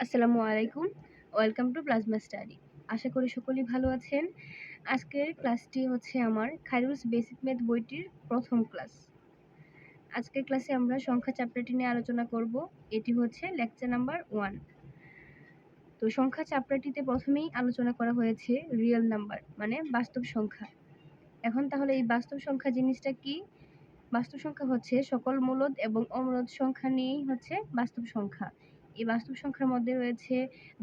আসসালামু আলাইকুম। Welcome to plasma study. আশা করি সকলেই ভালো আছেন। আজকের ক্লাসটি হচ্ছে আমার খায়রুলস বেসিক ম্যাথ বইটির প্রথম ক্লাস। আজকের ক্লাসে আমরা সংখ্যা চ্যাপ্টারটি নিয়ে আলোচনা করব। এটি হচ্ছে লেকচার নাম্বার 1। তো সংখ্যা চ্যাপ্টারটিতে প্রথমেই আলোচনা করা হয়েছে রিয়েল নাম্বার মানে বাস্তব সংখ্যা। এখন তাহলে এই বাস্তব সংখ্যা জিনিসটা কি? বাস্তব সংখ্যা হচ্ছে সকল মূলদ এবং অমূলদ সংখ্যা নিয়েই হচ্ছে বাস্তব সংখ্যা। এই বাস্তব সংখ্যার মধ্যে রয়েছে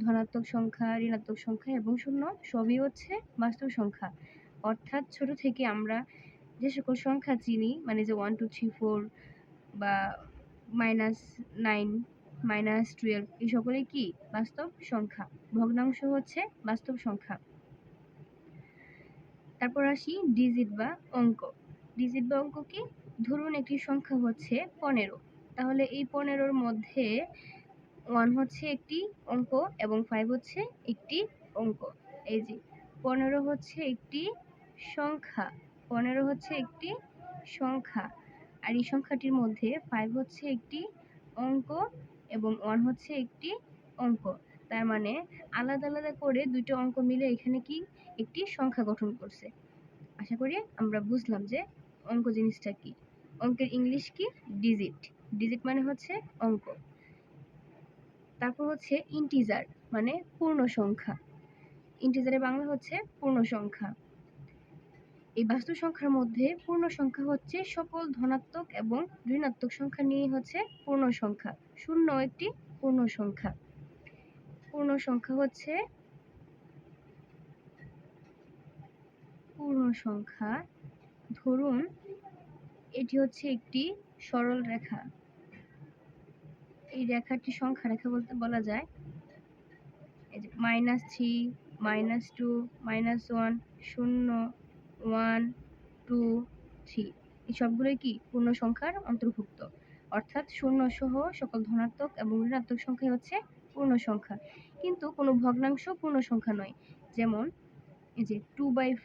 ধনাত্মক সংখ্যা, ঋণাত্মক সংখ্যা এবং শূন্য, সবই হচ্ছে বাস্তব সংখ্যা। অর্থাৎ ছোট থেকে আমরা যে সকল সংখ্যা চিনি, মানে যে 1 2 3 4 বা -9 -12, এই সকলেই কি বাস্তব সংখ্যা। ভগ্নাংশ হচ্ছে বাস্তব সংখ্যা। তারপর আসি ডিজিট বা অঙ্ক। ডিজিট বা অঙ্ক কি? ধরুন একটি সংখ্যা হচ্ছে 15, তাহলে এই 15-র মধ্যে 1 হচ্ছে একটি অঙ্ক এবং 5 হচ্ছে একটি অঙ্ক। এই যে 15 হচ্ছে একটি সংখ্যা, 15 হচ্ছে একটি সংখ্যা, আর এই সংখ্যাটির মধ্যে 5 হচ্ছে একটি অঙ্ক এবং 1 হচ্ছে একটি অঙ্ক। তার মানে আলাদা আলাদা করে দুইটা অঙ্ক মিলে এখানে কি একটি সংখ্যা গঠন করছে। আশা করি আমরা বুঝলাম যে অঙ্ক জিনিসটা কি। অঙ্কের ইংলিশ কি? ডিজিট। ডিজিট মানে হচ্ছে অঙ্ক। তারপর হচ্ছে ইন্টিজার মানে পূর্ণ সংখ্যা। ইন্টিজারের বাংলা হচ্ছে পূর্ণ সংখ্যা। এই বাস্তব সংখ্যার মধ্যে পূর্ণ সংখ্যা হচ্ছে সকল ধনাত্মক এবং ঋণাত্মক সংখ্যা নিয়ে হচ্ছে পূর্ণ সংখ্যা। শূন্য একটি পূর্ণ সংখ্যা। পূর্ণ সংখ্যা হচ্ছে পূর্ণ সংখ্যা। ধরুন এটি হচ্ছে একটি সরল রেখা। এই রেখাটি সংখ্যা রেখা বলতে বলা যায়। এই যে -3 -2 -1 0 1 2 3, এই সবগুলোই কি পূর্ণ সংখ্যার অন্তর্ভুক্ত। অর্থাৎ শূন্য সহ সকল ধনাত্মক এবং ঋণাত্মক সংখ্যা হচ্ছে পূর্ণ সংখ্যা। কিন্তু কোনো ভগ্নাংশ পূর্ণ সংখ্যা নয়। যেমন এই যে 2/5,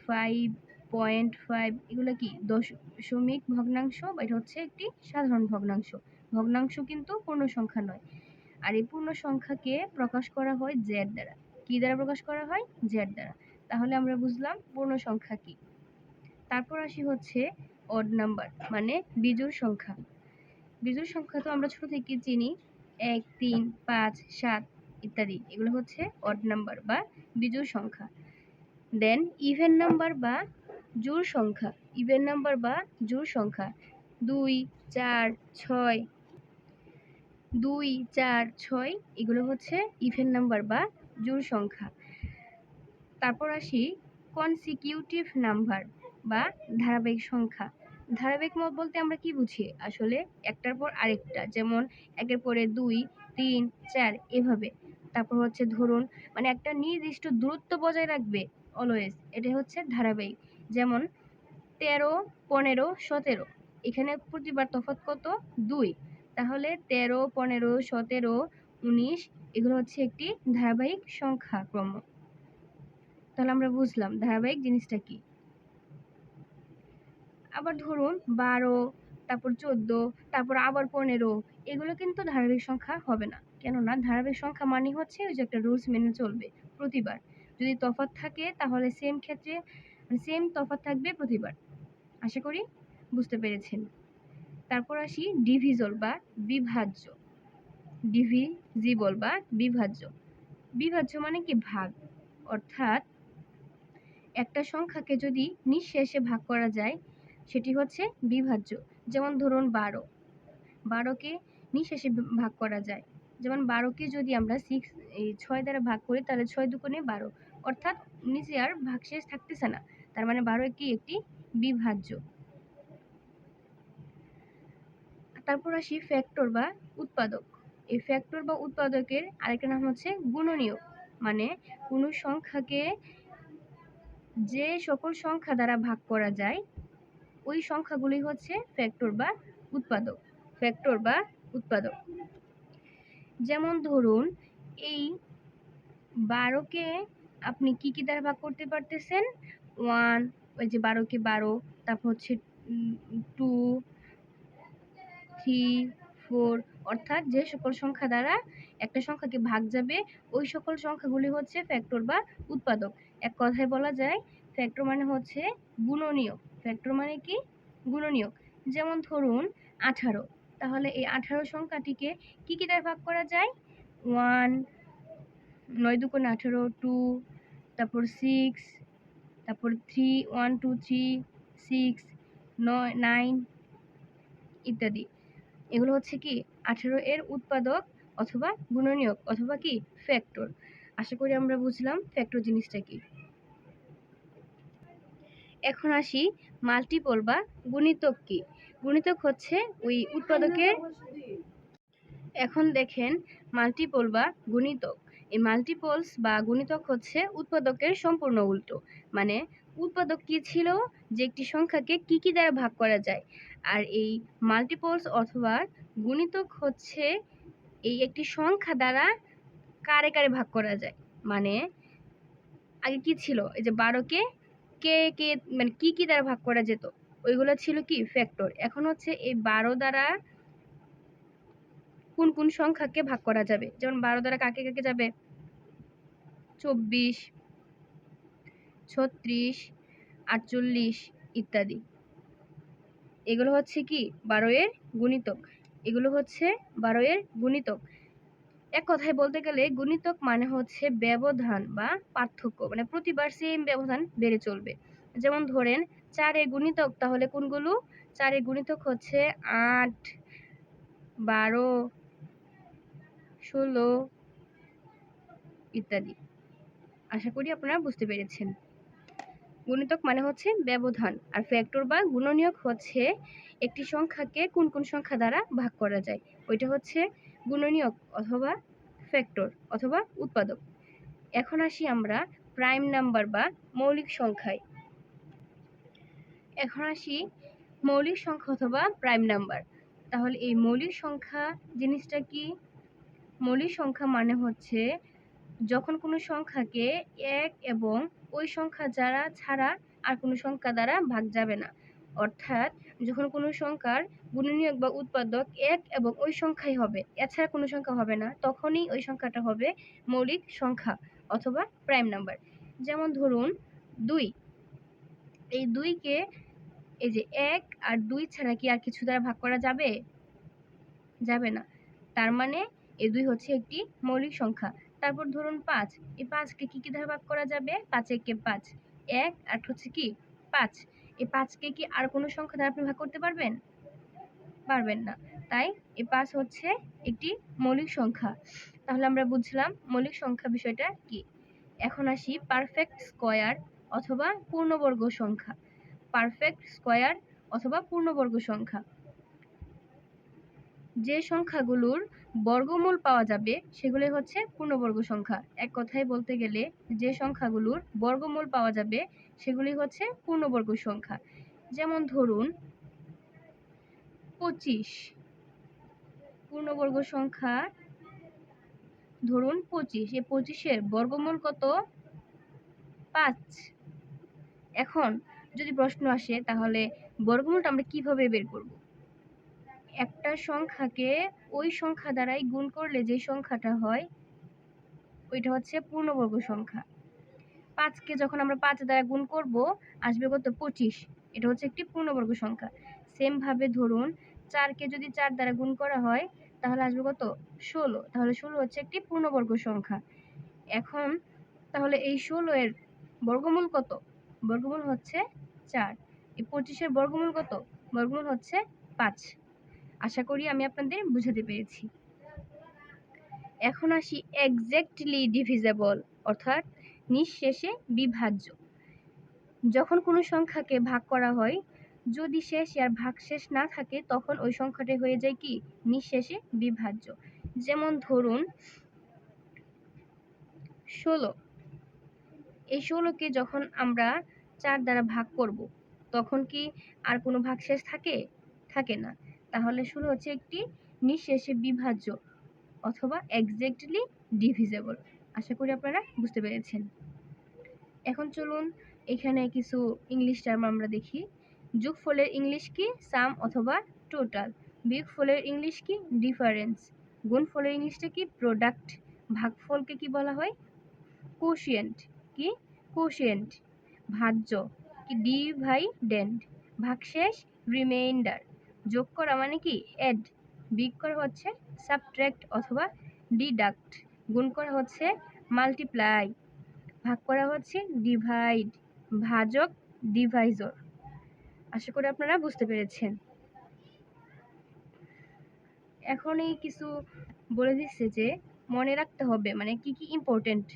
0.5, এগুলো কি দশমিক ভগ্নাংশ, বা এটা হচ্ছে একটি সাধারণ ভগ্নাংশ। ভগ্নাংশ কিন্তু পূর্ণ সংখ্যা নয়। আর এই পূর্ণ সংখ্যাকে প্রকাশ করা হয় জেড দ্বারা। কি দ্বারা প্রকাশ করা হয়? জেড দ্বারা। তাহলে আমরা বুঝলাম পূর্ণ সংখ্যা কি। তারপর আসি হচ্ছে অড নাম্বার মানে বিজোড় সংখ্যা। বিজোড় সংখ্যা তো আমরা ছোট থেকে চিনি, 1 3 5 7 ইত্যাদি, এগুলো হচ্ছে অড নাম্বার বা বিজোড় সংখ্যা। দেন ইভেন নাম্বার বা জোড় সংখ্যা। ইভেন নাম্বার বা জোড় সংখ্যা 2 4 6, 2 4 6, এগুলো হচ্ছে ইভেন নাম্বার বা জোড় সংখ্যা। তারপর আসি কনসিকিউটিভ নাম্বার বা ধারাবাহিক সংখ্যা। ধারাবাহিক বলতে আমরা কি বুঝি? আসলে একটার পর আরেকটা, যেমন একের পরে 2 3 4 এভাবে। তারপর হচ্ছে ধরুন মানে একটা নির্দিষ্ট দূরত্ব বজায় রাখবে অলওয়েজ, এটা হচ্ছে ধারাবাহিক। যেমন 13 15 17, এখানে প্রতিবার তফাৎ কত? 2। তাহলে 13 15 17 19, এগুলো হচ্ছে একটি ধারাবাহিক সংখ্যা ক্রম। তাহলে আমরা বুঝলাম ধারাবাহিক জিনিসটা কি। আবার ধরুন 12, তারপর 14, তারপর আবার 15, এগুলো কিন্তু ধারাবাহিক সংখ্যা হবে না। কেননা ধারাবাহিক সংখ্যা মানে হচ্ছে ওই যে একটা রুলস মেনে চলবে প্রতিবার। যদি তফাৎ থাকে তাহলে সেম ক্ষেত্রে সেম তফাৎ থাকবে প্রতিবার। আশা করি বুঝতে পেরেছেন। তারপর আসি ডিভিজল বা বিভাজ্য। ডিভিজিবল বা বিভাজ্য। বিভাজ্য মানে কি? ভাগ। অর্থাৎ একটা সংখ্যাকে যদি নিঃশেষে ভাগ করা যায় সেটি হচ্ছে বিভাজ্য। যেমন ধরুন 12, 12কে নিঃশেষে ভাগ করা যায়। যেমন 12কে যদি আমরা 6 দ্বারা ভাগ করি তাহলে 6 দুগুণে 12, অর্থাৎ নিচে আর ভাগশেষ থাকতেছে না। তার মানে 12 কি একটি বিভাজ্য। তারপর আসি ফ্যাক্টর বা উৎপাদক। এই ফ্যাক্টর বা উৎপাদকের আরেকটা নাম হচ্ছে গুণনীয়ক। মানে কোনো সংখ্যাকে যে সকল সংখ্যা দ্বারা ভাগ করা যায় ওই সংখ্যাগুলি হচ্ছে ফ্যাক্টর বা উৎপাদক। ফ্যাক্টর বা উৎপাদক। যেমন ধরুন এই 12কে আপনি কি কি দ্বারা ভাগ করতে পারতেছেন? 1, ওই যে 12কে 12, তারপর হচ্ছে 2 3 4, অর্থাৎ যে সকল সংখ্যা দ্বারা একটা সংখ্যাকে ভাগ যাবে ওই সকল সংখ্যাগুলি হচ্ছে ফ্যাক্টর বা উৎপাদক। এক কথায় বলা যায় ফ্যাক্টর মানে হচ্ছে গুণনীয়ক। ফ্যাক্টর মানে কি? গুণনীয়ক। যেমন ধরুন 18, তাহলে এই 18 সংখ্যাটিকে কি কি দ্বারা ভাগ করা যায়? 1, 9 2 18, 2, তারপর 6, তারপর 3, 1 2 3, 6, 9 ইত্যাদি। এগুলো হচ্ছে কি 18 এর উৎপাদক অথবা গুণনীয়ক অথবা কি ফ্যাক্টর। আশা করি আমরা বুঝলাম ফ্যাক্টর জিনিসটা কি। এখন আসি মাল্টিপল বা গুণিতক কি। গুণিতক হচ্ছে ওই উৎপাদকের। এখন দেখেন মাল্টিপল বা গুণিতক। এই মাল্টিপলস বা গুণিতক হচ্ছে উৎপাদকের সম্পূর্ণ উল্টো। মানে উৎপাদক কি ছিল? যে একটি সংখ্যাকে কি কি দ্বারা ভাগ করা যায়। আর এই মাল্টিপলস অথবা গুণিতক হচ্ছে এই একটি সংখ্যা দ্বারা কারে কারে ভাগ করা যায়। মানে আগে কি ছিল? এই যে 12কে কে কে মানে কি কি দ্বারা ভাগ করা যেত, ওইগুলো ছিল কি ফ্যাক্টর। এখন হচ্ছে এই 12 দ্বারা কোন কোন সংখ্যাকে ভাগ করা যাবে। যেমন 12 দ্বারা কাকে কাকে যাবে? 24, 36, 48 ইত্যাদি। এগুলো হচ্ছে কি 12 এর গুণিতক। এগুলো হচ্ছে 12 এর গুণিতক। এক কথায় বলতে গেলে গুণিতক মানে হচ্ছে ব্যবধান বা পার্থক্য, মানে প্রতিবার সেম ব্যবধান বেড়ে চলবে। যেমন ধরেন 4 এর গুণিতক, তাহলে কোনগুলো? 4 এর গুণিতক হচ্ছে 8, 12, 16 ইত্যাদি। আশা করি আপনারা বুঝতে পেরেছেন। গুণিতক মানে হচ্ছে ব্যবধান, আর ফ্যাক্টর বা গুণনীয়ক হচ্ছে একটি সংখ্যাকে কোন কোন সংখ্যা দ্বারা ভাগ করা যায়, ওইটা হচ্ছে গুণনীয়ক অথবা ফ্যাক্টর অথবা উৎপাদক। এখন আসি আমরা প্রাইম নাম্বার বা মৌলিক সংখ্যায়। এখন আসি মৌলিক সংখ্যা অথবা প্রাইম নাম্বার। তাহলে এই মৌলিক সংখ্যা জিনিসটা কি? মৌলিক সংখ্যা মানে হচ্ছে যখন কোনো সংখ্যাকে এক এবং ওই সংখ্যা যারা ছাড়া আর কোনো সংখ্যা দ্বারা ভাগ যাবে না। অর্থাৎ যখন কোনো সংখ্যার গুণনীয়ক বা উৎপাদক এক এবং ওই সংখ্যাই হবে, এছাড়া কোনো সংখ্যা হবে না, তখনই ওই সংখ্যাটা হবে মৌলিক সংখ্যা অথবা প্রাইম নাম্বার। যেমন ধরুন 2, এই 2কে এই যে 1 আর 2 ছাড়া কি আর কিছু দ্বারা ভাগ করা যাবে? যাবে না। তার মানে এই 2 হচ্ছে একটি মৌলিক সংখ্যা। তারপর ধরুন 5, এই 5কে কি কি দ্বারা ভাগ করা যাবে? 5 একে 5, 1 আর হচ্ছে কি 5। এই 5কে কি আর কোনো সংখ্যা দ্বারা আপনি ভাগ করতে পারবেন? পারবেন না। তাই এই 5 হচ্ছে একটি মৌলিক সংখ্যা। তাহলে আমরা বুঝলাম মৌলিক সংখ্যা বিষয়টা কি। এখন আসি পারফেক্ট স্কয়ার অথবা পূর্ণবর্গ সংখ্যা। পারফেক্ট স্কয়ার অথবা পূর্ণবর্গ সংখ্যা, যে সংখ্যাগুলোর বর্গমূল পাওয়া যাবে সেগুলি হচ্ছে পূর্ণবর্গ সংখ্যা। এক কথায় বলতে গেলে যে সংখ্যাগুলোর বর্গমূল পাওয়া যাবে সেগুলি হচ্ছে পূর্ণবর্গ সংখ্যা। যেমন ধরুন 25, পূর্ণবর্গ সংখ্যা। ধরুন 25, এই 25-এর বর্গমূল কত? 5। এখন যদি প্রশ্ন আসে তাহলে বর্গমূলটা আমরা কিভাবে বের করব? একটা সংখ্যাকে ওই সংখ্যা দ্বারাই গুণ করলে যে সংখ্যাটা হয় ওইটা হচ্ছে পূর্ণবর্গ সংখ্যা। 5কে যখন আমরা 5 দ্বারা গুণ করব আসবে কত? 25। এটা হচ্ছে একটি পূর্ণবর্গ সংখ্যা। সেম ভাবে ধরুন 4কে যদি 4 দ্বারা গুণ করা হয় তাহলে আসবে কত? 16। তাহলে 16 হচ্ছে একটি পূর্ণবর্গ সংখ্যা। এখন তাহলে এই 16 এর বর্গমূল কত? বর্গমূল হচ্ছে 4। এই 25-এর বর্গমূল কত? বর্গমূল হচ্ছে 5। আশা করি আমি আপনাদের বুঝাতে পেরেছি। এখন আসি এক্স্যাক্টলি ডিভিজেবল অর্থাৎ নিঃশেষে বিভাজ্য। যখন কোনো সংখ্যাকে ভাগ করা হয়, যদি শেষ আর ভাগশেষ না থাকে তখন ওই সংখ্যাটি হয়ে যায় কি? নিঃশেষে বিভাজ্য। যেমন ধরুন 16, এই 16কে যখন আমরা 4 দ্বারা ভাগ করব তখন কি আর কোনো ভাগশেষ থাকে? থাকে না। তাহলে 16 হচ্ছে একটি নিঃশেষে বিভাজ্য অথবা এক্স্যাক্টলি ডিভিজেবল। আশা করি আপনারা বুঝতে পেরেছেন। এখন চলুন এখানে কিছু ইংলিশ টার্ম আমরা দেখি। যোগফলের ইংলিশ কি? সাম অথবা টোটাল। বিয়োগফলের ইংলিশ কি? ডিফারেন্স। গুণফলের ইংলিশটা কি? প্রোডাক্ট। ভাগফলকে কি বলা হয়? কোশিয়েন্ট। কি? কোশিয়েন্ট। ভাজ্য কি? ডিভাইডেন্ড। ভাগশেষ রিমাইন্ডার। যোগ করা মানে কি? অ্যাড। বিয়োগ করা হচ্ছে সাবট্রাক্ট অথবা ডিডাক্ট। গুণ করা হচ্ছে মাল্টিপ্লাই। ভাগ করা হচ্ছে ডিভাইড। ভাজক ডিভাইজর। আশা করি আপনারা বুঝতে পেরেছেন। এখন এই কিছু বলে দিচ্ছে যে মনে রাখতে হবে মানে কি কি ইম্পর্টেন্ট।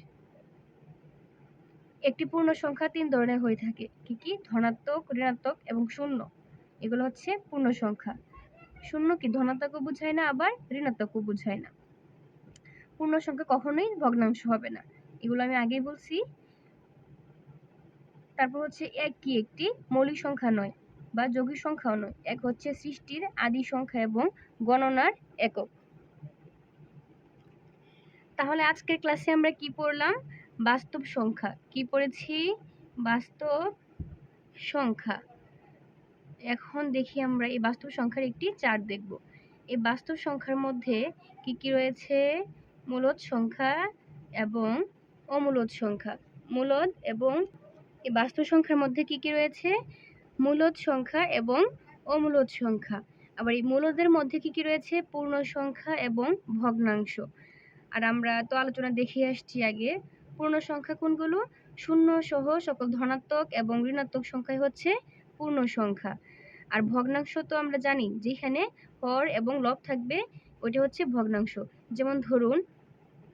একটি পূর্ণ সংখ্যা 3 ধরনের হয়ে থাকে। কি কি? ধনাত্মক, ঋণাত্মক এবং শূন্য। এগুলো হচ্ছে পূর্ণ সংখ্যা। শূন্য কি? ধনাত্মকও বোঝায় না, আবার ঋণাত্মকও বোঝায় না। পূর্ণ সংখ্যা কখনোই ভগ্নাংশ হবে না, এগুলো আমি আগেই বলছি। তারপর হচ্ছে এক কি? একটি মৌলিক সংখ্যা নয় বা যৌগিক সংখ্যাও নয়। এক হচ্ছে সৃষ্টির আদি সংখ্যা এবং গণনার একক। তাহলে আজকের ক্লাসে আমরা কি পড়লাম? বাস্তব সংখ্যা। কি পড়েছি? বাস্তব সংখ্যা। এখন দেখি আমরা এই বাস্তব সংখ্যার একটি চার্ট দেখব। এই বাস্তব সংখ্যার মধ্যে কি কি রয়েছে? মূলদ সংখ্যা এবং অমূলদ সংখ্যা। মূলদ এবং এই বাস্তব সংখ্যার মধ্যে কি কি রয়েছে? মূলদ সংখ্যা এবং অমূলদ সংখ্যা। আবার এই মূলদের মধ্যে কি কি রয়েছে? পূর্ণ সংখ্যা এবং ভগ্নাংশ। আর আমরা তো আলোচনা দেখে আসছি আগে। পূর্ণ সংখ্যা কোনগুলো? শূন্য সহ সকল ধনাত্মক এবং ঋণাত্মক সংখ্যাই হচ্ছে পূর্ণ সংখ্যা। আর ভগ্নাংশ তো আমরা জানি যেখানে হর এবং লব থাকবে ওইটা হচ্ছে ভগ্নাংশ। যেমন ধরুন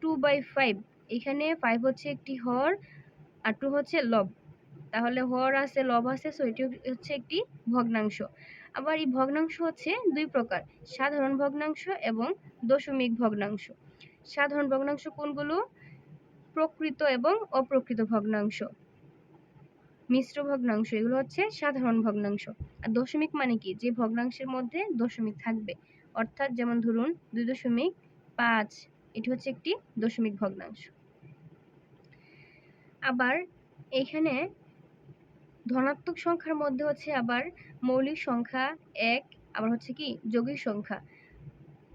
2/5, এখানে 5 হচ্ছে একটি হর আর 2 হচ্ছে লব। তাহলে হর আছে, লব আছে, সো এটি হচ্ছে একটি ভগ্নাংশ। আবার এই ভগ্নাংশ হচ্ছে দুই প্রকার, সাধারণ ভগ্নাংশ এবং দশমিক ভগ্নাংশ। সাধারণ ভগ্নাংশ কোনগুলো? প্রকৃত এবং অপ্রকৃত ভগ্নাংশ। মিশ্র ভগ্নাংশ, এগুলো হচ্ছে সাধারণ ভগ্নাংশ। আর দশমিক মানে কি? যে ভগ্নাংশের মধ্যে দশমিক থাকবে, অর্থাৎ যেমন ধরুন 2.5, এটি হচ্ছে একটি দশমিক ভগ্নাংশ। আবার এখানে ধনাত্মক সংখ্যার মধ্যে হচ্ছে আবার মৌলিক সংখ্যা 1, আবার হচ্ছে কি যৌগিক সংখ্যা।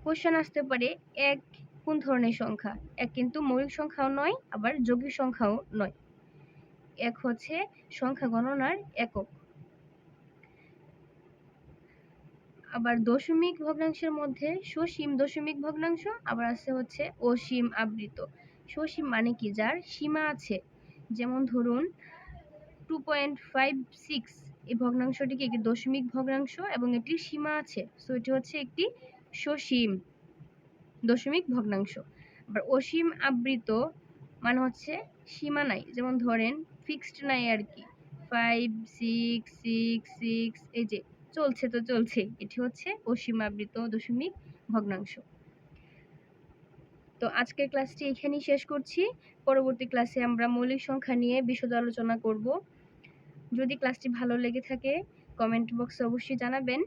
কোশ্চেন আসতে পারে এক কোন ধরনের সংখ্যা? এক কিন্তু মৌলিক সংখ্যাও নয়, আবার যৌগিক সংখ্যাও নয়। এক হচ্ছে সংখ্যা গণনার একক। আবার দশমিক ভগ্নাংশের মধ্যে সসীম দশমিক ভগ্নাংশ, আবার আছে হচ্ছে অসীম আবৃত। সসীম মানে কি? যার সীমা আছে। যেমন ধরুন 2.56, এই ভগ্নাংশটিকে একটি দশমিক ভগ্নাংশ এবং এটির সীমা আছে, সো এটি হচ্ছে একটি সসীম দশমিক ভগ্নাংশ। আবার অসীম আবৃত মানে হচ্ছে সীমা নাই, যেমন ধরেন ফিক্সড নাই আর কি, 5 6 6 6, এই যে চলছে তো চলছে, এটি হচ্ছে অসীম আবৃত দশমিক ভগ্নাংশ। তো আজকের ক্লাসটি এখানেই শেষ করছি। পরবর্তী ক্লাসে আমরা মৌলিক সংখ্যা নিয়ে বিশদ আলোচনা করব। যদি ক্লাসটি ভালো লেগে থাকে কমেন্ট বক্সে অবশ্যই জানাবেন,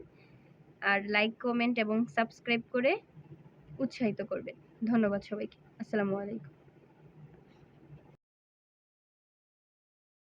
আর লাইক, কমেন্ট এবং সাবস্ক্রাইব করে উৎসাহিত করবেন। ধন্যবাদ সবাইকে। আসসালামু আলাইকুম।